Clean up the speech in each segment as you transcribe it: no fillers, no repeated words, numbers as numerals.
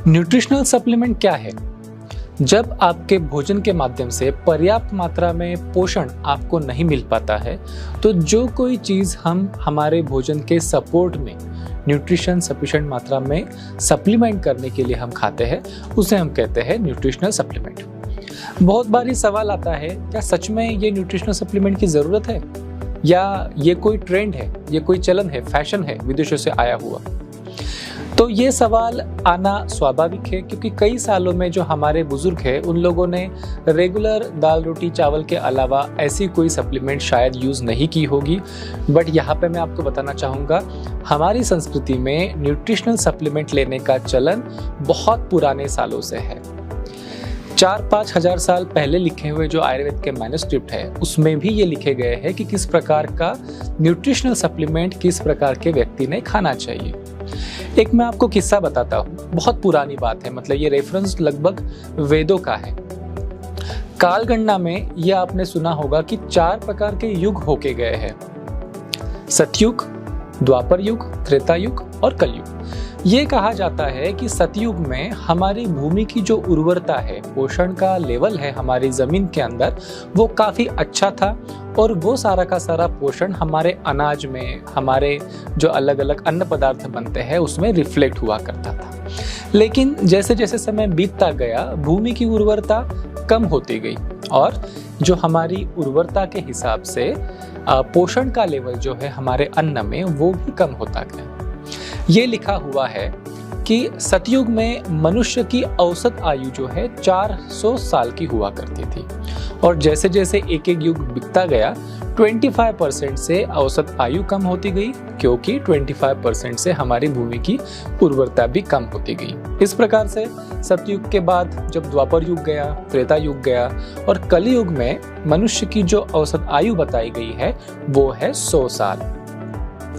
Nutritional supplement क्या है? जब आपके भोजन के माध्यम से पर्याप्त मात्रा में पोषण आपको नहीं मिल पाता है, तो जो कोई चीज़ हम हमारे भोजन के सपोर्ट में न्यूट्रिशन सफिशिएंट मात्रा में सप्लीमेंट करने के लिए हम खाते हैं, उसे हम कहते हैं न्यूट्रिशनल सप्लीमेंट। बहुत बार ये सवाल आता है, क्या सच में ये न्यूट्रिशनल सप्लीमेंट की ज़रूरत है, या ये कोई ट्रेंड है, ये कोई चलन है, फैशन है विदेशों से आया हुआ? तो ये सवाल आना स्वाभाविक है, क्योंकि कई सालों में जो हमारे बुजुर्ग हैं उन लोगों ने रेगुलर दाल रोटी चावल के अलावा ऐसी कोई सप्लीमेंट शायद यूज़ नहीं की होगी। बट यहाँ पे मैं आपको बताना चाहूँगा, हमारी संस्कृति में न्यूट्रिशनल सप्लीमेंट लेने का चलन बहुत पुराने सालों से है। 4-5 हजार साल पहले लिखे हुए जो आयुर्वेद के मैन्युस्क्रिप्ट है, उसमें भी ये लिखे गए हैं कि किस प्रकार का न्यूट्रिशनल सप्लीमेंट किस प्रकार के व्यक्ति ने खाना चाहिए। एक मैं आपको किस्सा बताता हूँ, बहुत पुरानी बात है, मतलब ये रेफरेंस लगभग वेदों का है। कालगणना में ये आपने सुना होगा कि 4 प्रकार के युग होके गए हैं: सतयुग, द्वापर युग, त्रेता युग और कलयुग। ये कहा जाता है कि सतयुग में हमारी भूमि की जो उर्वरता है, पोषण का लेवल है हमारी जमीन के अंदर, वो काफी अच्छा था और वो सारा का सारा पोषण हमारे अनाज में, हमारे जो अलग अलग अन्न पदार्थ बनते हैं उसमें रिफ्लेक्ट हुआ करता था। लेकिन जैसे जैसे समय बीतता गया, भूमि की उर्वरता कम होती गई और जो हमारी उर्वरता के हिसाब से पोषण का लेवल जो है हमारे अन्न में, वो भी कम होता गया। ये लिखा हुआ है कि सतयुग में मनुष्य की औसत आयु जो है 400 साल की हुआ करती थी और जैसे जैसे एक एक युग बीतता गया, 25% से औसत आयु कम होती गई, क्योंकि 25% से हमारी भूमि की उर्वरता भी कम होती गई। इस प्रकार से सतयुग के बाद जब द्वापर युग गया, त्रेता युग गया और कलयुग में मनुष्य की जो औसत आयु बताई गई है वो है 100 साल।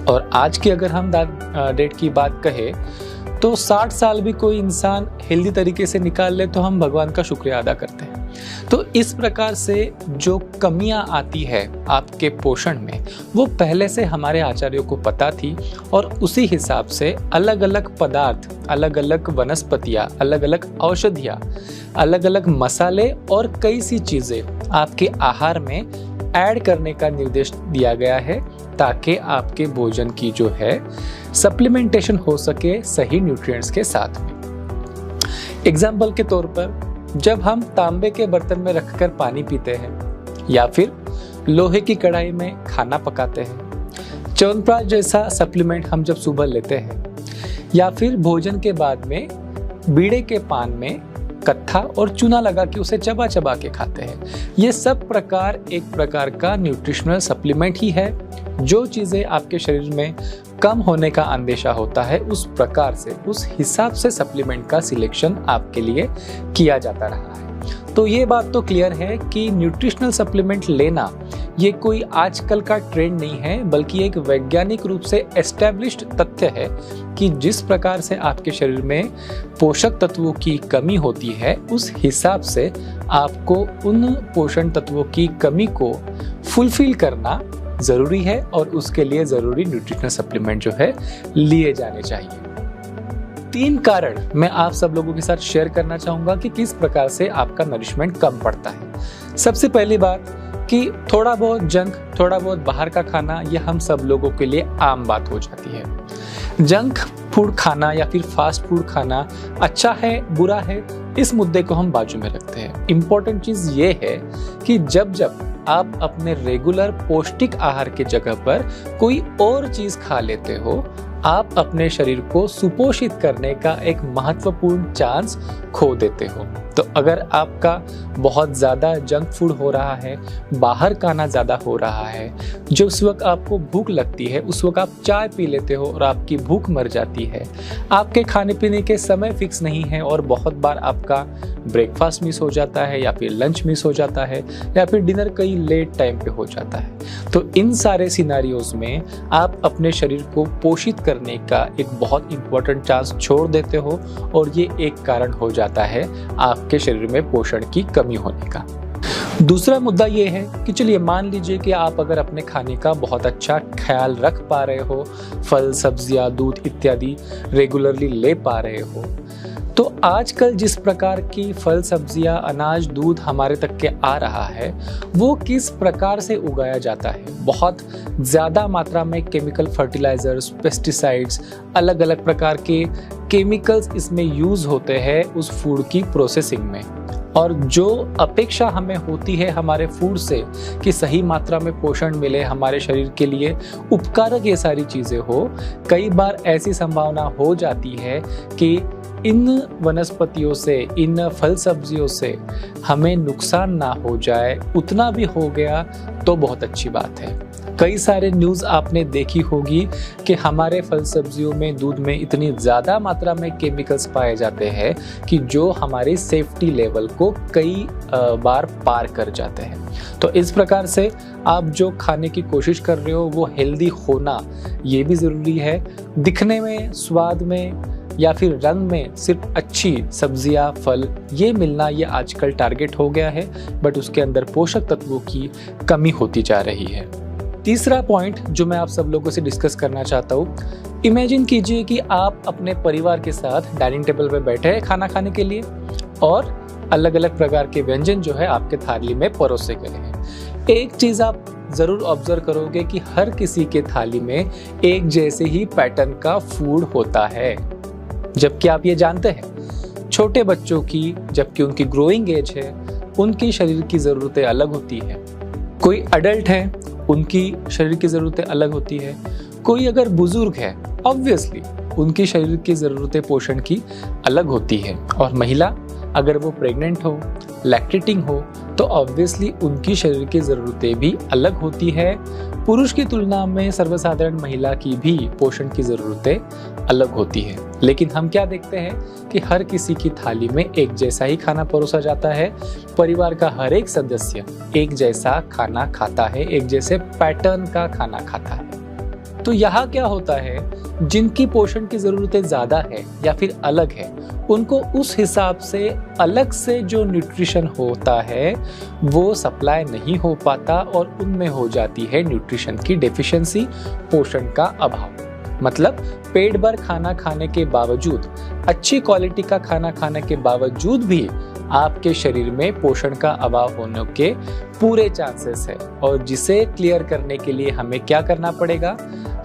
और आज की अगर हम डेट की बात कहें तो 60 साल भी कोई इंसान हेल्दी तरीके से निकाल ले तो हम भगवान का शुक्रिया अदा करते हैं। तो इस प्रकार से जो कमियां आती है आपके पोषण में, वो पहले से हमारे आचार्यों को पता थी और उसी हिसाब से अलग अलग पदार्थ, अलग अलग वनस्पतियां, अलग अलग औषधियां, अलग अलग मसाले और कई सी चीजें आपके आहार में ऐड करने का निर्देश दिया गया है, ताकि आपके भोजन की जो है सप्लीमेंटेशन हो सके सही न्यूट्रिएंट्स के साथ में। एग्जाम्पल के तौर पर, जब हम तांबे के बर्तन में रखकर पानी पीते हैं या फिर लोहे की कढ़ाई में खाना पकाते हैं, च्यवनप्राश जैसा सप्लीमेंट हम जब सुबह लेते हैं, या फिर भोजन के बाद में बीड़े के पान में कत्था और चूना लगा के उसे चबा चबा के खाते हैं, ये सब प्रकार एक प्रकार का न्यूट्रिशनल सप्लीमेंट ही है। जो चीज़ें आपके शरीर में कम होने का अंदेशा होता है, उस प्रकार से, उस हिसाब से सप्लीमेंट का सिलेक्शन आपके लिए किया जाता रहा है। तो ये बात तो क्लियर है कि न्यूट्रिशनल सप्लीमेंट लेना ये कोई आजकल का ट्रेंड नहीं है, बल्कि एक वैज्ञानिक रूप से एस्टैब्लिश्ड तथ्य है कि जिस प्रकार से आपके शरीर में पोषक तत्वों की कमी होती है, उस हिसाब से आपको उन पोषण तत्वों की कमी को फुलफिल करना ज़रूरी है और उसके लिए ज़रूरी न्यूट्रिशनल सप्लीमेंट जो है लिए जाने चाहिए। 3 कारण मैं आप सब लोगों के साथ शेयर करना चाहूँगा कि किस प्रकार से आपका नरिशमेंट कम पड़ता है। सबसे पहली बात कि थोड़ा बहुत जंक, थोड़ा बहुत बाहर का खाना, यह हम सब लोगों के लिए आम बात हो जाती है। जंक फूड खाना या फिर फास्ट फूड खाना अच्छा है, बुरा है, इस मुद्दे को हम बाजू में रखते हैं। इम्पोर्टेंट चीज़ ये है कि जब जब आप अपने रेगुलर पौष्टिक आहार के जगह पर कोई और चीज़ खा लेते हो, आप अपने शरीर को सुपोषित करने का एक महत्वपूर्ण चांस खो देते हो। तो अगर आपका बहुत ज़्यादा जंक फूड हो रहा है, बाहर खाना ज़्यादा हो रहा है, जो उस वक्त आपको भूख लगती है उस वक्त आप चाय पी लेते हो और आपकी भूख मर जाती है, आपके खाने पीने के समय फिक्स नहीं है और बहुत बार आपका ब्रेकफास्ट मिस हो जाता है या फिर लंच मिस हो जाता है या फिर डिनर कई लेट टाइम पे हो जाता है, तो इन सारे सिनारियोज में आप अपने शरीर को पोषित करने का एक बहुत इंपॉर्टेंट चांस छोड़ देते हो और ये एक कारण हो जाता है आपके शरीर में पोषण की कमी होने का। दूसरा मुद्दा ये है कि चलिए मान लीजिए कि आप अगर अपने खाने का बहुत अच्छा ख्याल रख पा रहे हो, फल सब्जियां दूध इत्यादि रेगुलरली ले पा रहे हो, तो आजकल जिस प्रकार की फल, सब्जियां, अनाज, दूध हमारे तक के आ रहा है, वो किस प्रकार से उगाया जाता है। बहुत ज़्यादा मात्रा में केमिकल फर्टिलाइजर्स, पेस्टिसाइड्स, अलग अलग प्रकार के केमिकल्स इसमें यूज़ होते हैं उस फूड की प्रोसेसिंग में। और जो अपेक्षा हमें होती है हमारे फूड से कि सही मात्रा में पोषण मिले, हमारे शरीर के लिए उपकारक ये सारी चीज़ें हो, कई बार ऐसी संभावना हो जाती है कि इन वनस्पतियों से, इन फल सब्जियों से हमें नुकसान ना हो जाए। उतना भी हो गया तो बहुत अच्छी बात है। कई सारे न्यूज़ आपने देखी होगी कि हमारे फल सब्जियों में, दूध में इतनी ज़्यादा मात्रा में केमिकल्स पाए जाते हैं कि जो हमारे सेफ्टी लेवल को कई बार पार कर जाते हैं। तो इस प्रकार से आप जो खाने की कोशिश कर रहे हो वो हेल्दी होना ये भी ज़रूरी है। दिखने में, स्वाद में या फिर रंग में सिर्फ अच्छी सब्जियां, फल ये मिलना ये आजकल टारगेट हो गया है, बट उसके अंदर पोषक तत्वों की कमी होती जा रही है। तीसरा पॉइंट जो मैं आप सब लोगों से डिस्कस करना चाहता हूँ, इमेजिन कीजिए कि आप अपने परिवार के साथ डाइनिंग टेबल पे बैठे हैं खाना खाने के लिए और अलग अलग प्रकार के व्यंजन जो है आपके थाली में परोसे गए हैं। एक चीज़ आप ज़रूर ऑब्जर्व करोगे कि हर किसी के थाली में एक जैसे ही पैटर्न का फूड होता है, जबकि आप ये जानते हैं छोटे बच्चों की, जबकि उनकी ग्रोइंग एज है, उनकी शरीर की ज़रूरतें अलग होती है। कोई अडल्ट है, उनकी शरीर की ज़रूरतें अलग होती है। कोई अगर बुजुर्ग है, ऑब्वियसली उनकी शरीर की ज़रूरतें पोषण की अलग होती है। और महिला अगर वो प्रेग्नेंट हो, लैक्टेटिंग हो, तो ऑब्वियसली उनकी शरीर की ज़रूरतें भी अलग होती है। पुरुष की तुलना में सर्वसाधारण महिला की भी पोषण की ज़रूरतें अलग होती है। लेकिन हम क्या देखते हैं कि हर किसी की थाली में एक जैसा ही खाना परोसा जाता है। परिवार का हर एक सदस्य एक जैसा खाना खाता है, एक जैसे पैटर्न का खाना खाता है। तो यहाँ क्या होता है, जिनकी पोषण की ज़रूरतें ज़्यादा है या फिर अलग है, उनको उस हिसाब से अलग से जो न्यूट्रिशन होता है वो सप्लाई नहीं हो पाता और उनमें हो जाती है न्यूट्रिशन की डेफिशिएंसी, पोषण का अभाव। मतलब पेट भर खाना खाने के बावजूद, अच्छी क्वालिटी का खाना खाने के बावजूद भी आपके शरीर में पोषण का अभाव होने के पूरे चांसेस है। और जिसे क्लियर करने के लिए हमें क्या करना पड़ेगा,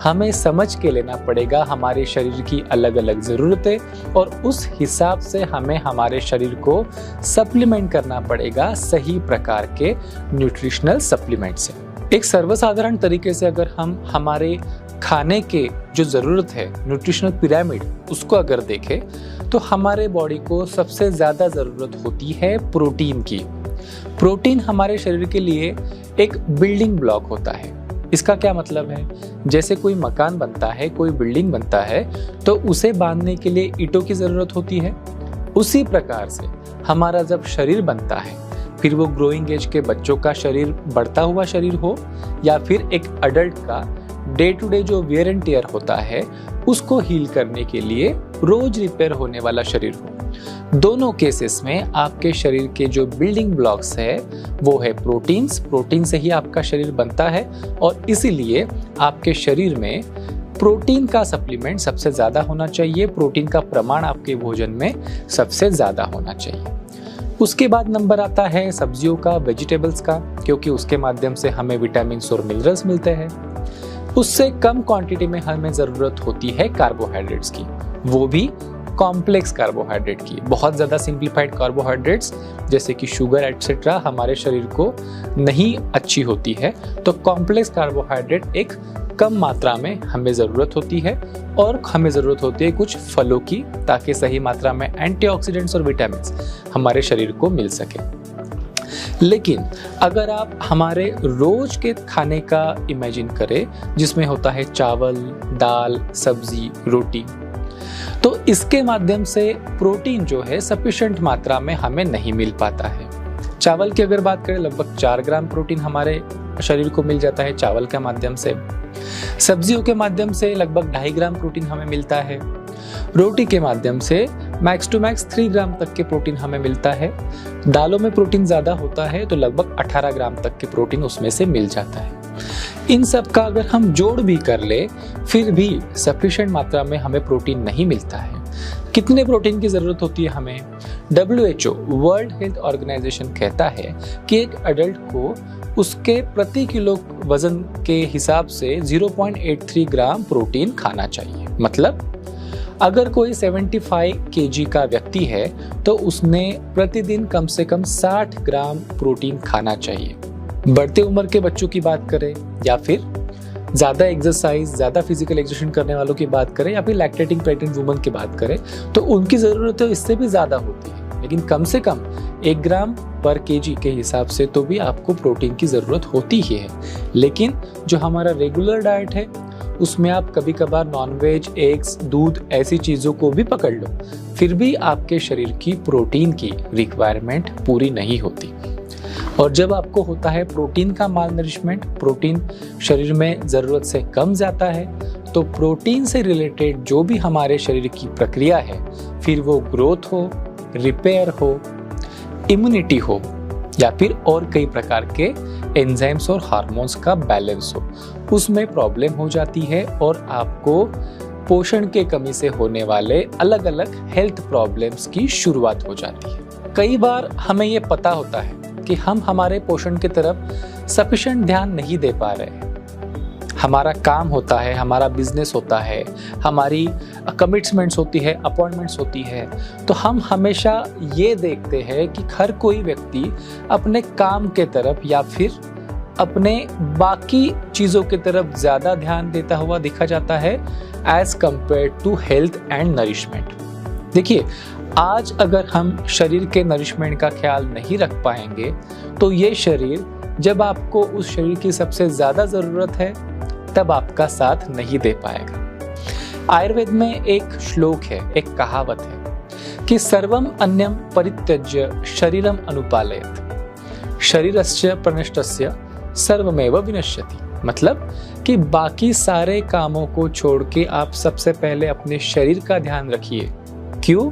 हमें समझ के लेना पड़ेगा हमारे शरीर की अलग अलग ज़रूरतें और उस हिसाब से हमें हमारे शरीर को सप्लीमेंट करना पड़ेगा सही प्रकार के न्यूट्रिशनल सप्लीमेंट से। एक सर्वसाधारण तरीके से अगर हम हमारे खाने के जो ज़रूरत है, न्यूट्रिशनल पिरामिड, उसको अगर देखें तो हमारे बॉडी को सबसे ज़्यादा ज़रूरत होती है प्रोटीन की। प्रोटीन हमारे शरीर के लिए एक बिल्डिंग ब्लॉक होता है। इसका क्या मतलब है, जैसे कोई मकान बनता है, कोई बिल्डिंग बनता है, तो उसे बांधने के लिए ईंटों की ज़रूरत होती है। उसी प्रकार से हमारा जब शरीर बनता है, फिर वो ग्रोइंग एज के बच्चों का शरीर, बढ़ता हुआ शरीर हो या फिर एक अडल्ट का डे टू डे जो वियर एंड टियर होता है, उसको हील करने के लिए रोज रिपेयर होने वाला शरीर हो, दोनों केसेस में आपके शरीर के जो बिल्डिंग ब्लॉक्स है वो है प्रोटीन्स। प्रोटीन से ही आपका शरीर बनता है और इसीलिए आपके शरीर में प्रोटीन का सप्लीमेंट सबसे ज़्यादा होना चाहिए, प्रोटीन का प्रमाण आपके भोजन में सबसे ज़्यादा होना चाहिए। उसके बाद नंबर आता है सब्जियों का, वेजिटेबल्स का, क्योंकि उसके माध्यम से हमें विटामिन्स और मिनरल्स मिलते हैं। उससे कम क्वांटिटी में हमें ज़रूरत होती है कार्बोहाइड्रेट्स की, वो भी कॉम्प्लेक्स कार्बोहाइड्रेट की। बहुत ज़्यादा सिंप्लीफाइड कार्बोहाइड्रेट्स जैसे कि शुगर एटसेट्रा हमारे शरीर को नहीं अच्छी होती है, तो कॉम्प्लेक्स कार्बोहाइड्रेट एक कम मात्रा में हमें ज़रूरत होती है। और हमें ज़रूरत होती है कुछ फलों की, ताकि सही मात्रा में एंटीऑक्सीडेंट्स और विटामिन्स हमारे शरीर को मिल सके। लेकिन अगर आप हमारे रोज के खाने का इमेजिन करें, जिसमें होता है चावल, दाल, सब्जी, रोटी, तो इसके माध्यम से प्रोटीन जो है सफिशिएंट मात्रा में हमें नहीं मिल पाता है। चावल की अगर बात करें, लगभग 4 ग्राम प्रोटीन हमारे शरीर को मिल जाता है चावल के माध्यम से। सब्जियों के माध्यम से लगभग 2.5 ग्राम प्रोटीन हमें मिलता है। रोटी के माध्यम से मैक्स टू मैक्स 3 ग्राम तक के प्रोटीन हमें मिलता है। दालों में प्रोटीन ज़्यादा होता है तो लगभग 18 ग्राम तक के प्रोटीन उसमें से मिल जाता है। इन सब का अगर हम जोड़ भी कर ले फिर भी सफिशिएंट मात्रा में हमें प्रोटीन नहीं मिलता है। कितने प्रोटीन की ज़रूरत होती है हमें? WHO वर्ल्ड हेल्थ ऑर्गेनाइजेशन कहता है कि एक अडल्ट को उसके प्रति किलो वजन के हिसाब से 0.83 ग्राम प्रोटीन खाना चाहिए। मतलब अगर कोई 75 kg का व्यक्ति है तो उसने प्रतिदिन कम से कम 60 ग्राम प्रोटीन खाना चाहिए। बढ़ते उम्र के बच्चों की बात करें या फिर ज़्यादा एक्सरसाइज, ज़्यादा फिजिकल एक्सरसाइज करने वालों की बात करें या फिर लैक्टेटिंग प्रेग्नेंट वुमन की बात करें तो उनकी ज़रूरत तो इससे भी ज़्यादा होती है, लेकिन कम से कम 1 ग्राम पर केजी के हिसाब से तो भी आपको प्रोटीन की ज़रूरत होती ही है। लेकिन जो हमारा रेगुलर डाइट है उसमें आप कभी कभार नॉनवेज, एग्स, दूध ऐसी चीज़ों को भी पकड़ लो, फिर भी आपके शरीर की प्रोटीन की रिक्वायरमेंट पूरी नहीं होती। और जब आपको होता है प्रोटीन का माल नरिशमेंट, प्रोटीन शरीर में ज़रूरत से कम जाता है, तो प्रोटीन से रिलेटेड जो भी हमारे शरीर की प्रक्रिया है, फिर वो ग्रोथ हो, रिपेयर हो, इम्यूनिटी हो या फिर और कई प्रकार के एंजाइम्स और हार्मोन्स का बैलेंस हो, उसमें प्रॉब्लम हो जाती है और आपको पोषण के कमी से होने वाले अलग अलग हेल्थ प्रॉब्लम्स की शुरुआत हो जाती है। कई बार हमें ये पता होता है कि हम हमारे पोषण की तरफ सफिशिएंट ध्यान नहीं दे पा रहे हैं। हमारा काम होता है, हमारा बिजनेस होता है, हमारी कमिटमेंट्स होती है, अपॉइंटमेंट्स होती है, तो हम हमेशा ये देखते हैं कि हर कोई व्यक्ति अपने काम के तरफ या फिर अपने बाकी चीज़ों की तरफ ज़्यादा ध्यान देता हुआ देखा जाता है as compare to health and nourishment. देखिए, आज अगर हम शरीर के नरिशमेंट का ख्याल नहीं रख पाएंगे तो ये शरीर जब आपको उस शरीर की सबसे ज़्यादा ज़रूरत है तब आपका साथ नहीं दे पाएगा। आयुर्वेद में एक श्लोक है, एक कहावत है कि सर्वम अन्यम परित्यज्य शरीरम अनुपालयत शरीरस्य प्रनष्टस्य सर्वमेव विनश्यति। मतलब कि बाकी सारे कामों को छोड़ के आप सबसे पहले अपने शरीर का ध्यान रखिए। क्यों?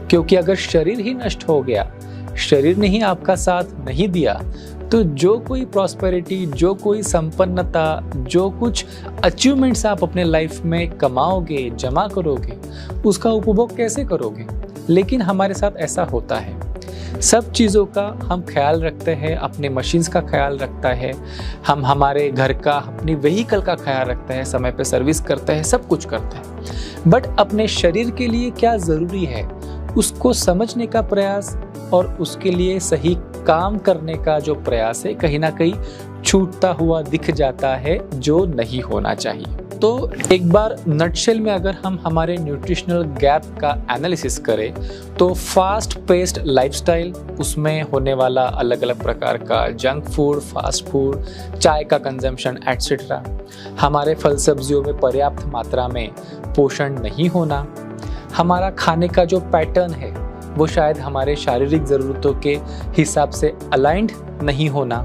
क्योंकि अगर शरीर ही नष्ट हो गया, शरीर ने ही आपका साथ नहीं दिया, तो जो कोई प्रॉस्पेरिटी, जो कोई संपन्नता, जो कुछ अचीवमेंट्स आप अपने लाइफ में कमाओगे, जमा करोगे, उसका उपभोग कैसे करोगे? लेकिन हमारे साथ ऐसा होता है, सब चीज़ों का हम ख्याल रखते हैं, अपने मशीन्स का ख्याल रखता है, हम हमारे घर का, अपनी व्हीकल का ख्याल रखते हैं, समय पे सर्विस करते हैं, सब कुछ करते हैं, बट अपने शरीर के लिए क्या ज़रूरी है उसको समझने का प्रयास और उसके लिए सही काम करने का जो प्रयास है कहीं ना कहीं छूटता हुआ दिख जाता है, जो नहीं होना चाहिए। तो एक बार नटशेल में अगर हम हमारे न्यूट्रिशनल गैप का एनालिसिस करें तो फास्ट पेस्ड लाइफस्टाइल, उसमें होने वाला अलग अलग प्रकार का जंक फूड, फास्ट फूड, चाय का कंजम्पशन एट्सेट्रा, हमारे फल सब्जियों में पर्याप्त मात्रा में पोषण नहीं होना, हमारा खाने का जो पैटर्न है वो शायद हमारे शारीरिक ज़रूरतों के हिसाब से अलाइंड नहीं होना,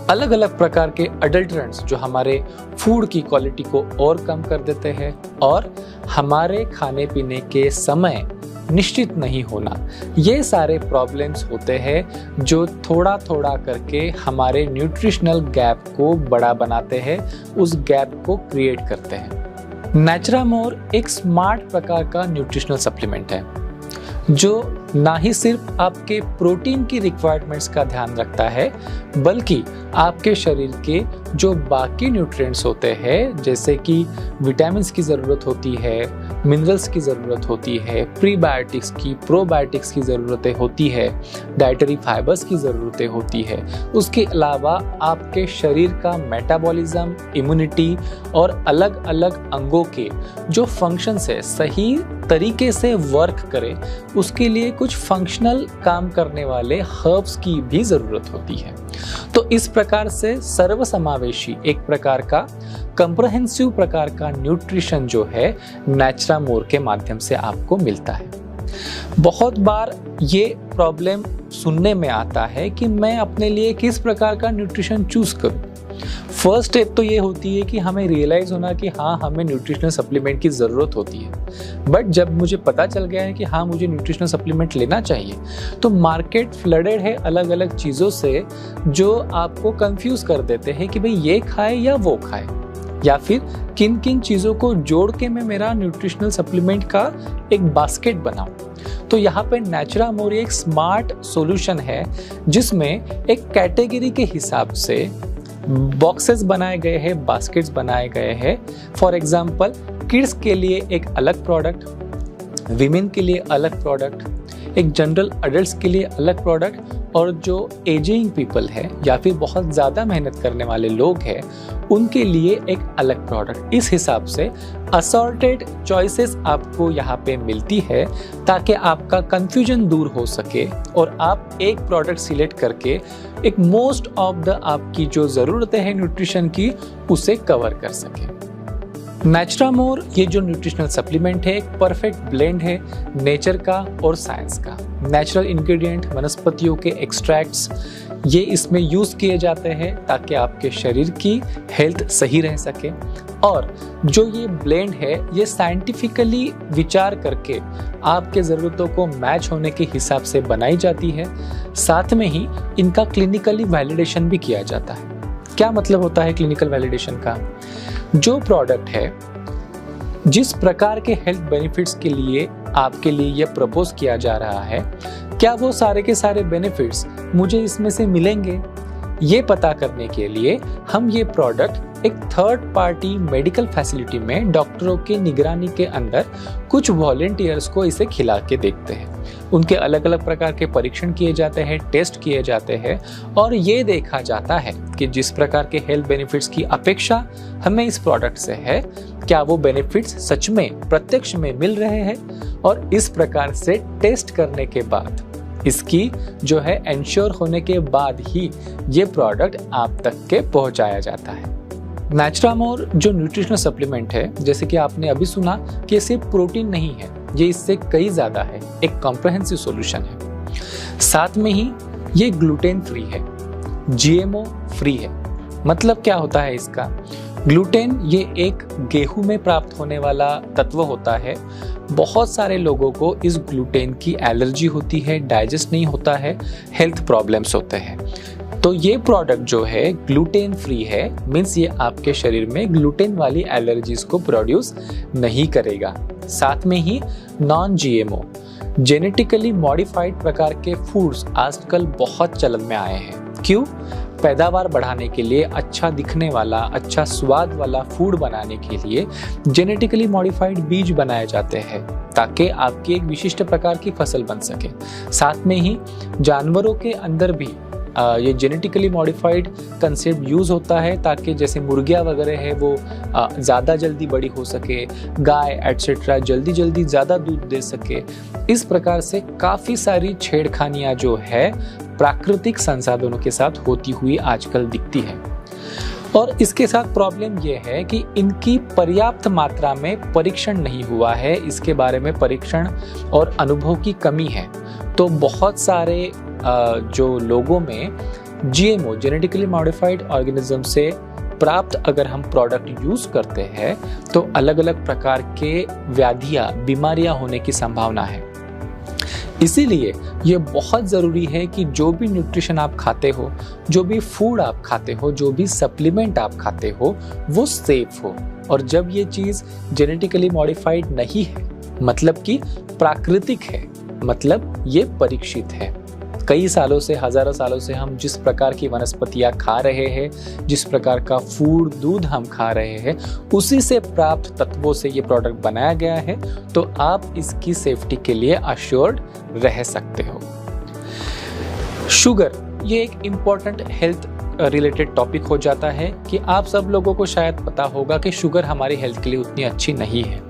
अलग अलग प्रकार के अडल्ट्रेंट्स जो हमारे फूड की क्वालिटी को और कम कर देते हैं, और हमारे खाने पीने के समय निश्चित नहीं होना, ये सारे प्रॉब्लम्स होते हैं जो थोड़ा थोड़ा करके हमारे न्यूट्रिशनल गैप को बड़ा बनाते हैं, उस गैप को क्रिएट करते हैं। नेचुरामोर एक स्मार्ट प्रकार का न्यूट्रिशनल सप्लीमेंट है जो ना ही सिर्फ आपके प्रोटीन की रिक्वायरमेंट्स का ध्यान रखता है, बल्कि आपके शरीर के जो बाकी न्यूट्रिएंट्स होते हैं, जैसे कि विटामिन्स की ज़रूरत होती है, मिनरल्स की ज़रूरत होती है, प्रीबायोटिक्स की, प्रोबायोटिक्स की ज़रूरतें होती है, डाइटरी फाइबर्स की ज़रूरतें होती है। उसके अलावा आपके शरीर का मेटाबॉलिज्म, इम्यूनिटी और अलग अलग अंगों के जो फंक्शंस है सही तरीके से वर्क करे, उसके लिए कुछ फंक्शनल काम करने वाले हर्ब्स की भी ज़रूरत होती है। तो इस प्रकार से सर्वसमावेशी एक प्रकार का कंप्रहेंसिव प्रकार का न्यूट्रिशन जो है नेचुरामोर के माध्यम से आपको मिलता है। बहुत बार ये प्रॉब्लम सुनने में आता है कि मैं अपने लिए किस प्रकार का न्यूट्रिशन चूज करूं। फर्स्ट स्टेप तो ये होती है कि हमें रियलाइज़ होना कि हाँ, हमें न्यूट्रिशनल सप्लीमेंट की ज़रूरत होती है। बट जब मुझे पता चल गया है कि हाँ, मुझे न्यूट्रिशनल सप्लीमेंट लेना चाहिए, तो मार्केट फ्लडेड है अलग अलग चीज़ों से जो आपको कंफ्यूज कर देते हैं कि भाई ये खाए या वो खाए, या फिर किन किन चीज़ों को जोड़ के मैं मेरा न्यूट्रिशनल सप्लीमेंट का एक बास्केट बनाऊं। तो यहाँ पे नेचुरामोर एक स्मार्ट सॉल्यूशन है जिसमें एक कैटेगरी के हिसाब से बॉक्सेस बनाए गए हैं, बास्केट्स बनाए गए हैं। फॉर एग्जांपल, किड्स के लिए एक अलग प्रोडक्ट, विमेन के लिए अलग प्रोडक्ट, एक जनरल अडल्ट्स के लिए अलग प्रोडक्ट, और जो एजिंग पीपल है या फिर बहुत ज़्यादा मेहनत करने वाले लोग हैं उनके लिए एक अलग प्रोडक्ट। इस हिसाब से असॉर्टेड चॉइसेस आपको यहाँ पे मिलती है ताकि आपका कंफ्यूजन दूर हो सके और आप एक प्रोडक्ट सिलेक्ट करके एक मोस्ट ऑफ द आपकी जो ज़रूरतें हैं न्यूट्रिशन की उसे कवर कर सके। नेचुरामोर ये जो न्यूट्रिशनल सप्लीमेंट है एक परफेक्ट ब्लेंड है नेचर का और साइंस का। नेचुरल इंग्रेडिएंट, वनस्पतियों के एक्सट्रैक्ट्स ये इसमें यूज़ किए जाते हैं ताकि आपके शरीर की हेल्थ सही रह सके। और जो ये ब्लेंड है ये साइंटिफिकली विचार करके आपके ज़रूरतों को मैच होने के हिसाब से बनाई जाती है। साथ में ही इनका क्लिनिकली वैलिडेशन भी किया जाता है। क्या मतलब होता है क्लिनिकल वैलिडेशन का? जो प्रोडक्ट है जिस प्रकार के हेल्थ बेनिफिट्स के लिए आपके लिए यह प्रपोज किया जा रहा है, क्या वो सारे के सारे बेनिफिट्स मुझे इसमें से मिलेंगे? ये पता करने के लिए हम ये प्रोडक्ट एक थर्ड पार्टी मेडिकल फैसिलिटी में डॉक्टरों के निगरानी के अंदर कुछ वॉलंटियर्स को इसे खिला के देखते हैं। उनके अलग अलग प्रकार के परीक्षण किए जाते हैं, टेस्ट किए जाते हैं और ये देखा जाता है कि जिस प्रकार के हेल्थ बेनिफिट्स की अपेक्षा हमें इस प्रोडक्ट से है, क्या वो बेनिफिट्स सच में प्रत्यक्ष में मिल रहे हैं। और इस प्रकार से टेस्ट करने के बाद इसकी जो है एंश्योर होने के बाद ही ये प्रोडक्ट आप तक के पहुंचाया जाता है। नेचुरामोर जो न्यूट्रिशनल सप्लीमेंट है, जैसे कि आपने अभी सुना कि ये सिर्फ प्रोटीन नहीं है, ये इससे कई ज़्यादा है, एक कॉम्प्रहेंसिव सॉल्यूशन है। साथ में ही ये ग्लूटेन फ्री है, जीएमओ फ्री है। मतलब क्या होता है इसका? ग्लूटेन ये एक गेहूं में प्राप्त होने वाला तत्व होता है। बहुत सारे लोगों को इस ग्लूटेन की एलर्जी होती है, डाइजेस्ट नहीं होता है, हेल्थ प्रॉब्लम्स होते हैं। तो ये प्रोडक्ट जो है ग्लूटेन फ्री है, मीन्स ये आपके शरीर में ग्लूटेन वाली एलर्जीज को प्रोड्यूस नहीं करेगा। साथ में ही नॉन जीएमओ जेनेटिकली मॉडिफाइड प्रकार के फूड्स आजकल बहुत चलन में आए हैं। क्यों? पैदावार बढ़ाने के लिए, अच्छा दिखने वाला, अच्छा स्वाद वाला फूड बनाने के लिए जेनेटिकली मॉडिफाइड बीज बनाए जाते हैं ताकि आपकी एक विशिष्ट प्रकार की फसल बन सके। साथ में ही जानवरों के अंदर भी ये जेनेटिकली मॉडिफाइड कंसेप्ट यूज़ होता है ताकि जैसे मुर्गियाँ वगैरह है वो ज़्यादा जल्दी बड़ी हो सके, गाय एटसेट्रा जल्दी जल्दी ज़्यादा दूध दे सके। इस प्रकार से काफ़ी सारी छेड़खानियाँ जो है प्राकृतिक संसाधनों के साथ होती हुई आजकल दिखती है। और इसके साथ प्रॉब्लम ये है कि इनकी पर्याप्त मात्रा में परीक्षण नहीं हुआ है, इसके बारे में परीक्षण और अनुभव की कमी है। तो बहुत सारे जो लोगों में जीएमओ जेनेटिकली मॉडिफाइड ऑर्गेनिज्म से प्राप्त अगर हम प्रोडक्ट यूज़ करते हैं तो अलग अलग प्रकार के व्याधियाँ, बीमारियाँ होने की संभावना है। इसीलिए ये बहुत ज़रूरी है कि जो भी न्यूट्रिशन आप खाते हो, जो भी फूड आप खाते हो, जो भी सप्लीमेंट आप खाते हो, वो सेफ हो। और जब ये चीज़ जेनेटिकली मॉडिफाइड नहीं है, मतलब कि प्राकृतिक है, मतलब ये परीक्षित है। कई सालों से, हजारों सालों से हम जिस प्रकार की वनस्पतियाँ खा रहे हैं, जिस प्रकार का फूड, दूध हम खा रहे हैं, उसी से प्राप्त तत्वों से ये प्रोडक्ट बनाया गया है। तो आप इसकी सेफ्टी के लिए अश्योर्ड रह सकते हो। शुगर ये एक इम्पॉर्टेंट हेल्थ रिलेटेड टॉपिक हो जाता है कि आप सब लोगों को शायद पता होगा कि शुगर हमारी हेल्थ के लिए उतनी अच्छी नहीं है।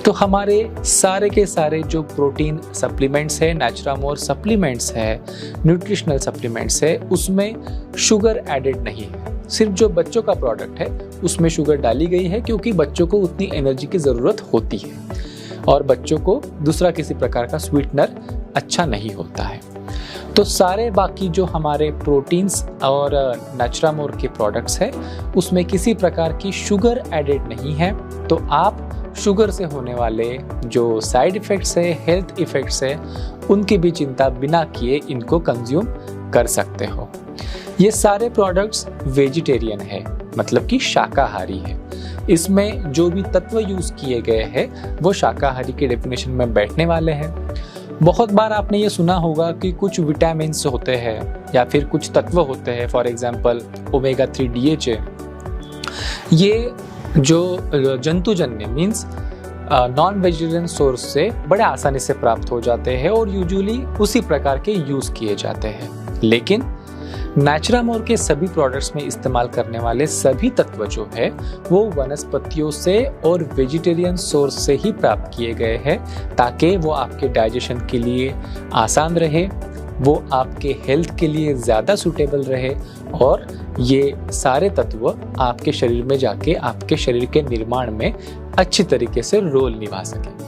तो हमारे सारे के सारे जो प्रोटीन सप्लीमेंट्स है, नेचुरामोर सप्लीमेंट्स है, न्यूट्रिशनल सप्लीमेंट्स है, उसमें शुगर एडेड नहीं है। सिर्फ जो बच्चों का प्रोडक्ट है उसमें शुगर डाली गई है क्योंकि बच्चों को उतनी एनर्जी की ज़रूरत होती है और बच्चों को दूसरा किसी प्रकार का स्वीटनर अच्छा नहीं होता है। तो सारे बाकी जो हमारे प्रोटीन्स और नेचुरामोर के प्रोडक्ट्स हैं उसमें किसी प्रकार की शुगर एडेड नहीं है। तो आप शुगर से होने वाले जो साइड इफ़ेक्ट्स है, हेल्थ इफ़ेक्ट्स है, उनकी भी चिंता बिना किए इनको कंज्यूम कर सकते हो। ये सारे प्रोडक्ट्स वेजिटेरियन है, मतलब कि शाकाहारी है। इसमें जो भी तत्व यूज़ किए गए हैं वो शाकाहारी के डेफिनेशन में बैठने वाले हैं। बहुत बार आपने ये सुना होगा कि कुछ विटामिन्स होते हैं या फिर कुछ तत्व होते हैं, फॉर एग्जांपल ओमेगा 3 DHA, ये जो जंतुजन्य मीन्स नॉन वेजिटेरियन सोर्स से बड़े आसानी से प्राप्त हो जाते हैं और यूजुअली उसी प्रकार के यूज़ किए जाते हैं। लेकिन नेचुरामोर के सभी प्रोडक्ट्स में इस्तेमाल करने वाले सभी तत्व जो है वो वनस्पतियों से और वेजिटेरियन सोर्स से ही प्राप्त किए गए हैं, ताकि वो आपके डाइजेशन के लिए आसान रहे, वो आपके हेल्थ के लिए ज़्यादा सूटेबल रहे और ये सारे तत्व आपके शरीर में जाके आपके शरीर के निर्माण में अच्छी तरीके से रोल निभा सके।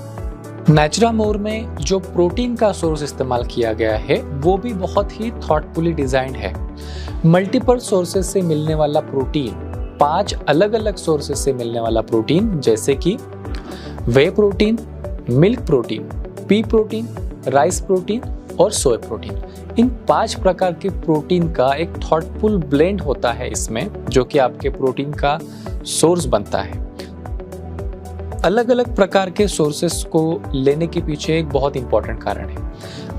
नेचुरामोर में जो प्रोटीन का सोर्स इस्तेमाल किया गया है वो भी बहुत ही थॉटफुली डिजाइंड है। मल्टीपल सोर्सेस से मिलने वाला प्रोटीन, 5 अलग अलग सोर्सेस से मिलने वाला प्रोटीन, जैसे कि whey protein, milk protein, pea protein, rice protein और सोय प्रोटीन, इन 5 प्रकार के प्रोटीन का एक थॉटफुल ब्लेंड होता है इसमें, जो कि आपके प्रोटीन का सोर्स बनता है। अलग अलग प्रकार के सोर्सेस को लेने के पीछे एक बहुत इंपॉर्टेंट कारण है।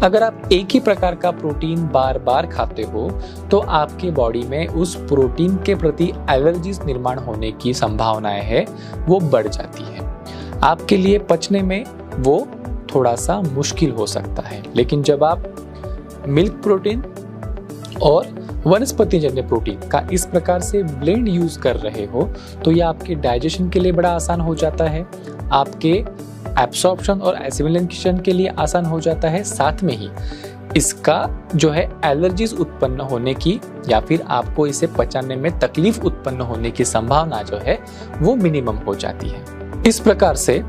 अगर आप एक ही प्रकार का प्रोटीन बार बार खाते हो तो आपके बॉडी में उस प्रोटीन के प्रति एलर्जीज निर्माण होने की संभावनाएं है वो बढ़ जाती है। आपके लिए पचने में वो थोड़ा सा मुश्किल हो सकता है। लेकिन जब आप मिल्क प्रोटीन और वनस्पतिजन्य प्रोटीन का इस प्रकार से ब्लेंड यूज कर रहे हो तो ये आपके डाइजेशन के लिए बड़ा आसान हो जाता है, आपके एब्सॉर्प्शन और एसिमिलेशन के लिए आसान हो जाता है। साथ में ही इसका जो है एलर्जीज उत्पन्न होने की या फिर आपको इसे पचाने में तकलीफ उत्पन्न होने की संभावना जो है वो मिनिमम हो जाती है। इस प्रकार से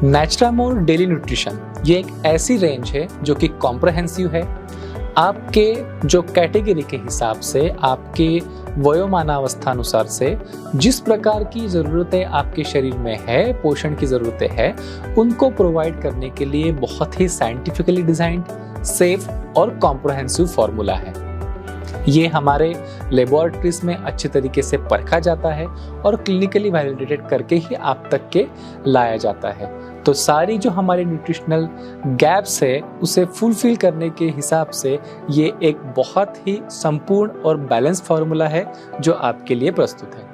नेचुरामोर डेली न्यूट्रिशन ये एक ऐसी रेंज है जो कि कॉम्प्रहेंसिव है। आपके जो कैटेगरी के हिसाब से, आपके वयोमानावस्था अनुसार से जिस प्रकार की ज़रूरतें आपके शरीर में है, पोषण की ज़रूरतें है, उनको प्रोवाइड करने के लिए बहुत ही साइंटिफिकली डिजाइंड, सेफ और कॉम्प्रहेंसिव फॉर्मूला है। ये हमारे लेबोरेटरीज में अच्छे तरीके से परखा जाता है और क्लिनिकली वैलिडेटेड करके ही आप तक के लाया जाता है। तो सारी जो हमारे न्यूट्रिशनल गैप्स है उसे फुलफिल करने के हिसाब से ये एक बहुत ही संपूर्ण और बैलेंस फार्मूला है जो आपके लिए प्रस्तुत है।